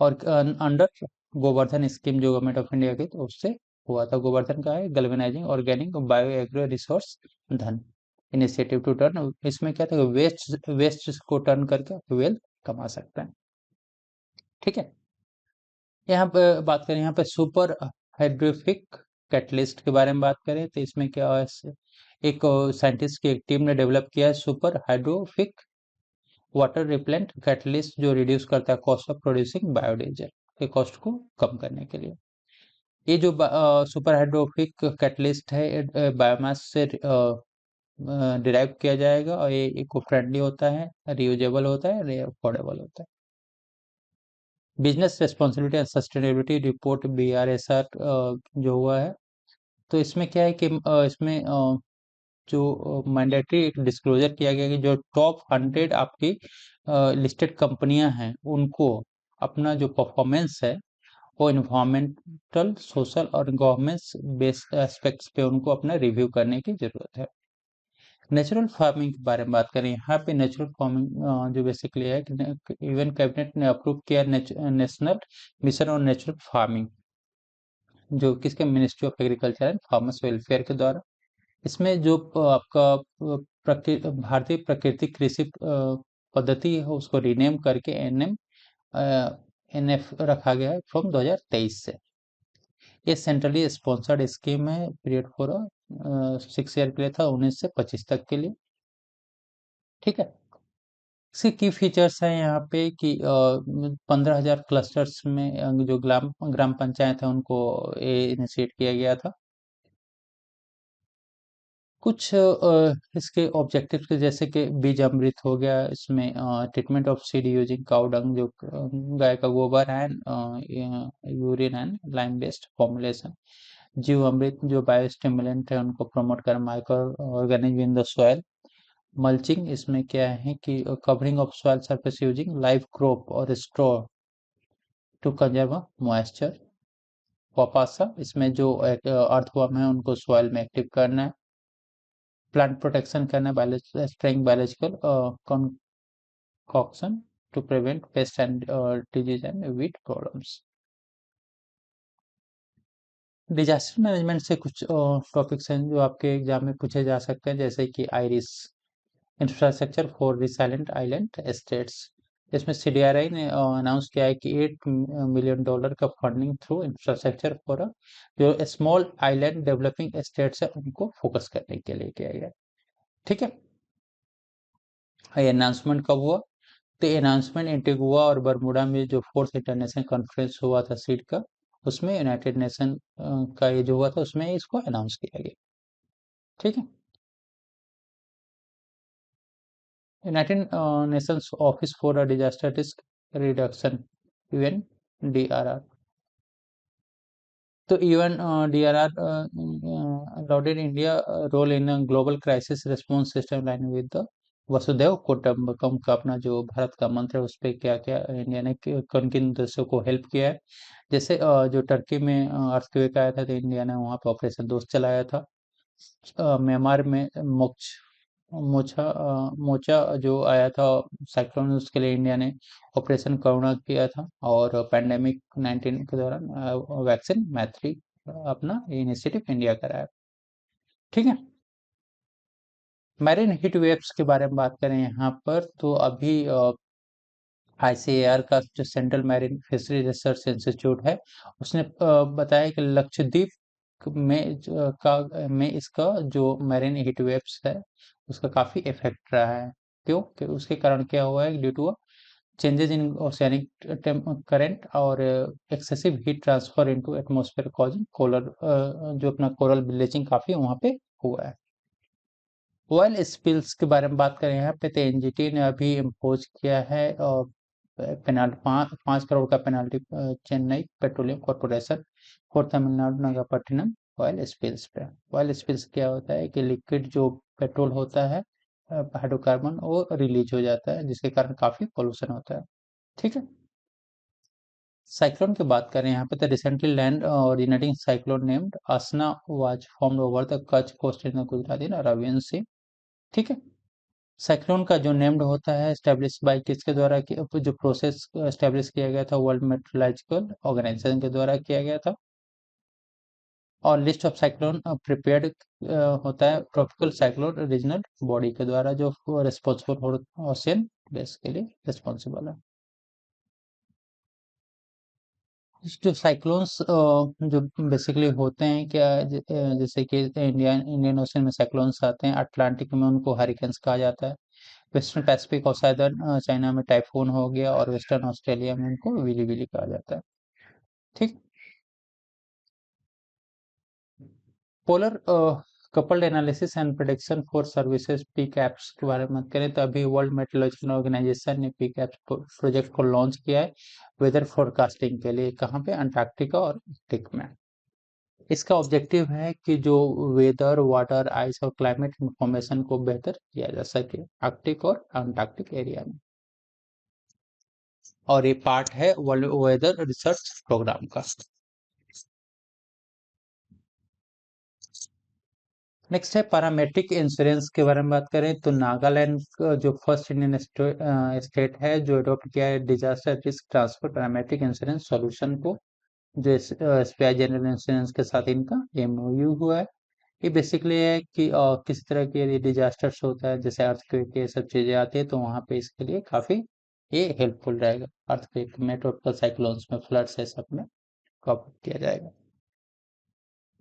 और अंडर गोवर्धन स्कीम जो गवर्नमेंट ऑफ इंडिया की, तो उससे हुआ था। गोवर्धन का है galvanising organic bio agro resource धन इनिशिएटिव टू टर्न, इसमें क्या था, वेस्ट वेस्ट को टर्न करके वेल्थ कमा सकते हैं। ठीक है, यहाँ पे बात करें, यहाँ पे सुपर हाइड्रोफिक कैटलिस्ट के बारे में बात करें तो इसमें क्या है, एक साइंटिस्ट की एक टीम ने डेवलप किया है सुपर हाइड्रोफिक वाटर रिपेलेंट कैटलिस्ट, जो रिड्यूस करता है कॉस्ट ऑफ प्रोड्यूसिंग बायोडीजल के कॉस्ट को कम करने के लिए। ये जो सुपर हाइड्रोफिक कैटलिस्ट है बायोमास से डिराइव किया जाएगा, और ये इको फ्रेंडली होता है, रीयूजेबल होता है, अफोर्डेबल होता है। Business responsibility and sustainability report BRSR जो हुआ है, तो इसमें क्या है कि इसमें जो मैंडेटरी एक डिस्क्लोजर किया गया कि जो टॉप 100 आपकी लिस्टेड कंपनियां हैं, उनको अपना जो परफॉर्मेंस है वो इन्वायरमेंटल, सोशल और गवर्नेंस बेस्ड एस्पेक्ट्स पे उनको अपना रिव्यू करने की जरूरत है। नेचुरल फार्मिंग के बारे में बात करें, यहाँ पे नेचुरल फार्मिंग जो बेसिकली है कि इवन कैबिनेट ने अप्रूव किया national mission on natural farming, जो किसके ministry of agriculture and farmers welfare के द्वारा। इसमें जो आपका भारतीय प्राकृतिक कृषि पद्धति है उसको रीनेम करके NF रखा गया है फ्रॉम 2023 से। ये सेंट्रली स्पॉन्सर्ड स्कीम है, पीरियड फॉर 6 ईयर के लिए था, 19 से 25 तक के लिए। ठीक है, इसके की फीचर्स हैं यहाँ पे कि 15,000 क्लस्टर्स में जो ग्राम ग्राम पंचायत है उनको ये इनिशिएट किया गया था। कुछ इसके ऑब्जेक्टिव्स के जैसे कि बीज अमृत हो गया, इसमें treatment of seed using cow dung, जो गाय का गोबर है, urine and lime based formulation. जीव अमृत जो बायोस्टिमुलेंट है उनको प्रमोट कर micro organism in the soil. Mulching, इसमें क्या है कि covering of soil surface using live crop और स्ट्रॉ टू कंजर्व मॉइस्चर। वपासा, इसमें जो अर्थवर्म है उनको सॉइल में एक्टिव करना है। प्लांट प्रोटेक्शन करना है, straying biological concoction to prevent pest and disease and weed problems। Disaster management से कुछ टॉपिक्स हैं जो आपके एग्जाम में पूछे जा सकते हैं, जैसे कि Iris infrastructure for resilient island states. इसमें CDRI ने अनाउंस किया है कि $8 मिलियन का फंडिंग थ्रू इंफ्रास्ट्रक्चर फॉर जो स्मॉल आइलैंड डेवलपिंग स्टेट्स है उनको फोकस करने के लिए किया गया। ठीक है, ये अनाउंसमेंट कब हुआ? तो अनाउंसमेंट एंटीगुआ और बरमुडा में जो फोर्थ इंटरनेशनल कॉन्फ्रेंस हुआ था सीड का, उसमें यूनाइटेड नेशन का ये जो हुआ था उसमें इसको अनाउंस किया गया। ठीक है, United Nations office for disaster risk reduction, UNDRR। तो UNDRR lauded India role in a global crisis response system line with the वसुधैव कुटुंबकम का अपना जो भारत का मंत्र है उस पर क्या क्या इंडिया ने किन किन देशों को हेल्प किया है। जैसे जो टर्की में अर्थक्वेक आया था तो इंडिया ने वहाँ पे ऑपरेशन दोस्त चलाया था। म्यांमार में मोचा जो आया था साइक्लोन, उसके लिए इंडिया ने ऑपरेशन करुणा किया था। और पैंडेमिक 19 के दौरान वैक्सीन मैत्री अपना इनिशिएटिव इंडिया का रहा है। ठीक है, मैरिन हीट वेव्स के बारे में बात करें यहाँ पर, तो अभी ICAR का जो central marine fishery research institute है उसने बताया कि लक्षद्वीप में इसका जो मैरिन हीट वेव्स है उसका काफी इफेक्ट रहा है। क्यों? कि उसके कारण क्या हुआ है, due to changes in oceanic current और excessive heat transfer into atmosphere causing coral जो अपना कोरल ब्लीचिंग काफी वहाँ पे हुआ है। ऑयल स्पिल्स के बारे में बात करें यहाँ पे, तो NGT ने अभी इम्पोज किया है पेनाल्टी 5 करोड़ का पेनाल्टी चेन्नई पेट्रोलियम कॉर्पोरेशन और तमिलनाडु नागपट्टिनम ऑयल स्पिल्स पे। ऑयल स्पिल्स क्या होता है कि लिक्विड जो पेट्रोल होता है हाइड्रोकार्बन वो रिलीज हो जाता है जिसके कारण काफी पोल्यूशन होता है। ठीक है, साइक्लोन की बात करें यहाँ पे, तो recently land originating cyclone named Asna was formed over the Kutch coast in the Gujarat in Arabian sea. ठीक है, साइक्लोन का जो नेम्ड होता है एस्टेब्लिश बाय किसके द्वारा जो प्रोसेस एस्टेब्लिश किया गया था वर्ल्ड मेट्रोलॉजिकल ऑर्गेनाइजेशन के द्वारा किया गया था। और लिस्ट ऑफ साइक्लोन प्रिपेयर्ड होता है ट्रॉपिकल साइक्लोन रीजनल बॉडी के द्वारा जो रिस्पॉन्सिबल ओशियन बेस के लिए रिस्पॉन्सिबल है। जो साइक्लोन्स जो बेसिकली होते हैं क्या, जैसे कि इंडियन ओशन में साइक्लोन्स आते हैं, अटलांटिक में उनको हरिकेन्स कहा जाता है, वेस्टर्न पैसिफिक और साइदर्न चाइना में टाइफून हो गया, और वेस्टर्न ऑस्ट्रेलिया में उनको विली विली कहा जाता है। ठीक। Polar coupled analysis and prediction for services peak apps के बारे में बात करें तो अभी वर्ल्ड मेट्रोलॉजिकल ऑर्गेनाइजेशन ने पीक एप्स प्रोजेक्ट को लॉन्च किया है वेदर फोरकास्टिंग के लिए, कहाँ पे, अंटार्कटिका और आर्कटिक में। इसका ऑब्जेक्टिव है कि जो वेदर, वाटर, आइस और क्लाइमेट इंफॉर्मेशन को बेहतर किया जा सके आर्कटिक और अंटार्कटिक एरिया में, और ये पार्ट है वर्ल्ड वेदर रिसर्च प्रोग्राम का। नेक्स्ट है पैरामेट्रिक इंश्योरेंस के बारे में बात करें तो नागालैंड जो फर्स्ट इंडियन स्टेट है जो अडॉप्ट किया है disaster risk transfer parametric insurance solution को, जो एसबीआई जनरल इंश्योरेंस के साथ इनका एमओयू हुआ है। ये बेसिकली है कि किस तरह के यदि डिजास्टर्स होता है, जैसे अर्थक्वेक ये सब चीजें आती है, तो वहाँ पे इसके लिए काफी ये हेल्पफुल रहेगा। अर्थक्वेक में, ट्रॉपिकल साइक्लोन्स में, फ्लड्स है, सब में कवर किया जाएगा।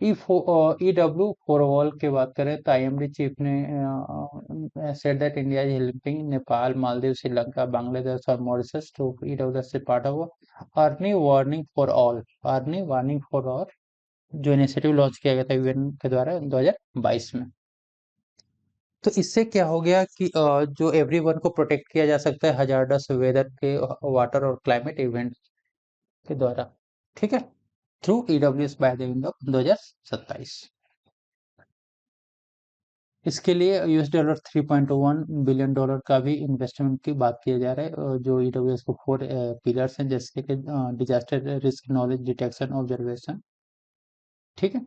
ईडब्ल्यू फॉर ऑल की बात करें तो आईएमडी चीफ ने said that India is helping Nepal, Maldives, Sri Lanka, Bangladesh और मॉरिशस टू ईडब्ल्यू से part of early warning for all, early warning for all, जो इनिशिएटिव लॉन्च किया गया था यूएन के द्वारा 2022 में। तो इससे क्या हो गया कि जो एवरीवन को प्रोटेक्ट किया जा सकता है हजार्डस वेदर के, वाटर और क्लाइमेट इवेंट के द्वारा। ठीक है, through EWS by the end of 2027। इसके लिए $3.1 बिलियन का भी इन्वेस्टमेंट की बात किया जा रहा है, जो ईडब्ल्यूएस को 4 पिलर्स हैं, जैसे कि disaster risk knowledge detection observation, ठीक है,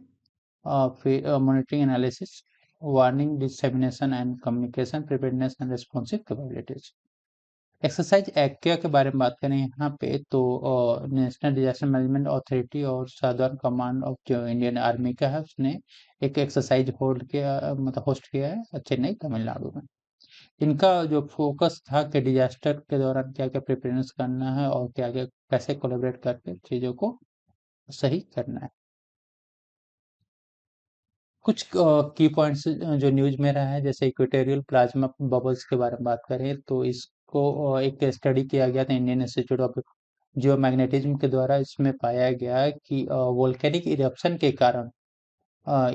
फिर monitoring analysis, warning dissemination and communication, preparedness and responsive capabilities. Exercise Activa के बारे में बात करें यहाँ पे तो नेशनल डिजास्टर मैनेजमेंट अथॉरिटी और साधारण कमांड ऑफ जो इंडियन आर्मी का है उसने एक एक्सरसाइज होल्ड किया, मतलब होस्ट किया है चेन्नई, तमिलनाडु में। इनका जो फोकस था कि डिजास्टर के दौरान क्या क्या प्रिपेयरनेस करना है और क्या क्या कैसे कोलैबोरेट करके चीज़ों को सही करना है। कुछ की पॉइंट्स जो न्यूज में रहा है, जैसे इक्वेटोरियल प्लाज्मा बबल्स के बारे में बात करें तो इसको एक स्टडी किया गया था इंडियन इंस्टीट्यूट ऑफ जियोमैग्नेटिज्म के द्वारा। इसमें पाया गया कि वोल्केनिक इरप्शन के कारण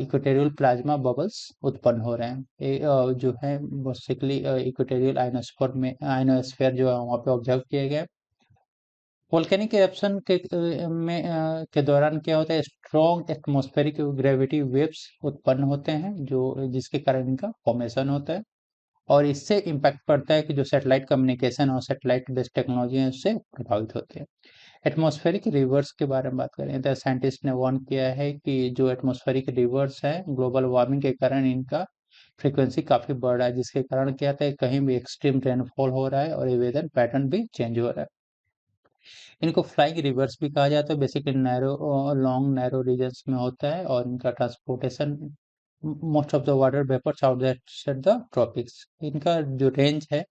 इक्वेटोरियल प्लाज्मा बबल्स उत्पन्न हो रहे हैं। जो है बेसिकली इक्वेटोरियल आइनोस्फीयर में, आइनोस्फीयर जो है वहाँ पे ऑब्जर्व किया गया। वोल्केनिक इरप्शन के दौरान क्या होता है, स्ट्रॉन्ग एटमॉस्फेरिक ग्रेविटी वेव्स उत्पन्न होते हैं, जो जिसके कारण इनका फॉर्मेशन होता है, और इससे इम्पैक्ट पड़ता है कि जो सैटेलाइट कम्युनिकेशन और सैटेलाइट बेस्ड टेक्नोलॉजी है उससे प्रभावित होते हैं। एटमॉस्फेरिक रिवर्स के बारे में बात करें तो साइंटिस्ट ने वार्न किया है कि जो एटमॉस्फेरिक रिवर्स है ग्लोबल वार्मिंग के कारण इनका फ्रीक्वेंसी काफी बढ़ रहा है, जिसके कारण क्या होता है कहीं भी एक्सट्रीम रेनफॉल हो रहा है और ये वेदर पैटर्न भी चेंज हो रहा है। इनको फ्लाइंग रिवर्स भी कहा जाता है, basically narrow, long narrow regions में होता है, और इनका transportation most of the water vapours out the tropics. इनका जो रेंज है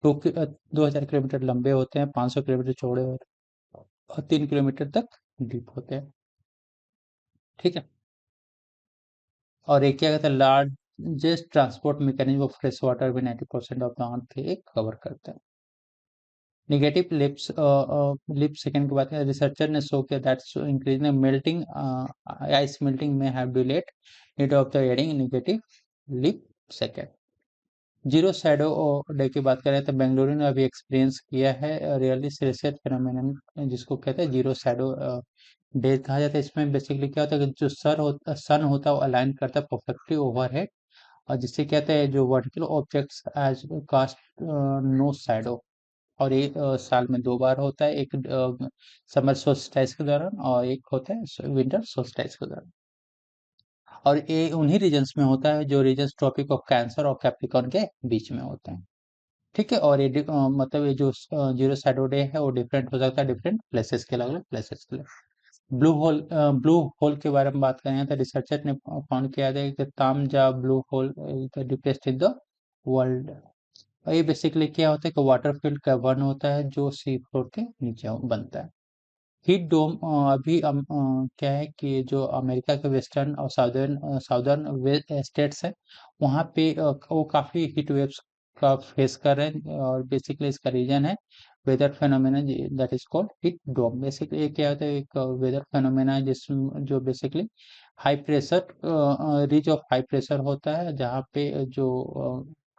2,000 किलोमीटर लंबे होते हैं, 500 किलोमीटर चौड़े होते हैं, और 3 किलोमीटर तक डीप होते हैं। ठीक है, और एक क्या कहता है largest transport mechanism of fresh water भी 90% ऑफ द अर्थ कवर करता है। नेगेटिव लिप्स लिप सेकंड की बात करें, रिसर्चर ने शो किया that increasing melting ice melting में have delayed need of the adding negative leap second. Zero shadow day की बात करें तो बेंगलुरु ने अभी एक्सपीरियंस किया है रियली रिसर्च फेनोमेनन, जिसको कहते हैं जीरो शैडो डे कहा जाता है। इसमें बेसिकली क्या होता है कि जो सन होता है वो अलाइन करता है परफेक्टली ओवरहेड, और जिससे कहते हैं जो vertical objects as cast no shadow. और ये साल में 2 बार होता है, एक समर सोल्स्टिस के दौरान और एक होता है विंटर सोल्स्टिस के दौरान। और ये उन्हीं रीजन्स में होता है जो रीजन्स ट्रॉपिक ऑफ कैंसर और कैप्रिकॉर्न के बीच में होते हैं। ठीक है, और ये मतलब ये जो जीरो शैडो डे है वो डिफरेंट हो सकता है डिफरेंट प्लेसेस के, अलग अलग प्लेसेस के लिए। ब्लू होल के बारे में बात करें तो रिसर्चर ने फाउंड किया है कि Taam Ja blue hole is the deepest in the world. और ये बेसिकली क्या होता है कि वाटर फील्ड कैवर्न होता है जो सी फ्लोर के नीचे बनता है। हीट डोम अभी क्या है कि जो अमेरिका के वेस्टर्न और साउदर्न साउदर्न स्टेट्स हैं वहाँ पे वो काफ़ी हीट वेव्स का फेस कर रहे हैं और बेसिकली इसका रीजन है weather phenomena that is called heat dome. Basically ये क्या होता है, एक वेदर फेनोमेना है जिस जो basically high pressure reach of high pressure होता है, जहाँ पे जो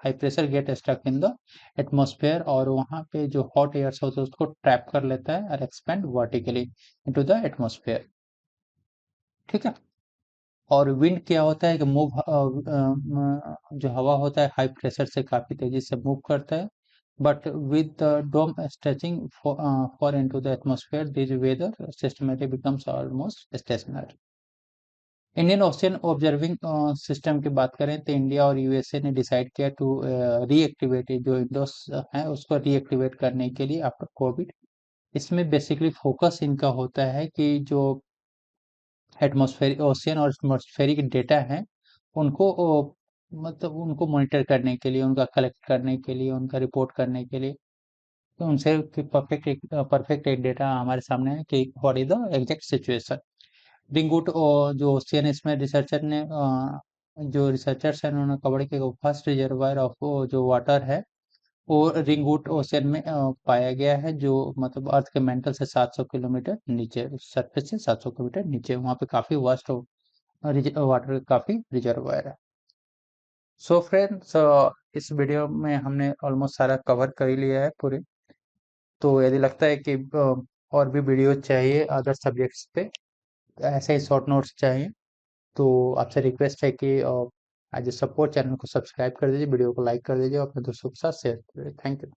high pressure get stuck in the atmosphere और वहाँ पे जो हॉट एयर्स होता है उसको ट्रैप कर लेता है और expand vertically into the atmosphere. ठीक है। और विंड क्या होता है कि जो हवा होता है हाई प्रेशर से काफी तेजी से मूव करता है, but with the dome stretching for into the atmosphere this weather systematic becomes almost stationary. Indian Ocean observing system की बात करें तो इंडिया और यूएसए ने डिसाइड किया टू रीएक्टिवेट जो इंडोस है उसको रीएक्टिवेट करने के लिए आफ्टर कोविड। इसमें बेसिकली फोकस इनका होता है कि जो एटमॉस्फेरिक ओशियन और एटमॉस्फेरिक डेटा है उनको मतलब उनको मॉनिटर करने के लिए, उनका कलेक्ट करने के लिए, उनका रिपोर्ट करने के लिए, तो उनसे परफेक्ट एक डेटा हमारे सामने है कि what is the exact situation. Ringwood जो ओशियन इसमें रिसर्चर ने जो रिसर्चर्स हैं उन्होंने कवर किया फर्स्ट रिजर्वायर ऑफ जो वाटर है वो रिंगवुड ओशियन में पाया गया है, जो मतलब अर्थ के मेंटल से 700 किलोमीटर नीचे, सरफेस से 700 किलोमीटर नीचे, वहाँ पे काफी वास्ट वाटर काफी रिजर्वायर है। सो फ्रेंड्स, इस वीडियो में हमने ऑलमोस्ट सारा कवर कर ही लिया है पूरे। तो यदि लगता है कि और भी वीडियो चाहिए अदर सब्जेक्ट्स पे, ऐसे ही शॉर्ट नोट्स चाहिए, तो आपसे रिक्वेस्ट है कि एज ए सपोर्ट चैनल को सब्सक्राइब कर दीजिए, वीडियो को लाइक कर दीजिए और अपने दोस्तों के साथ शेयर करिए। Thank you.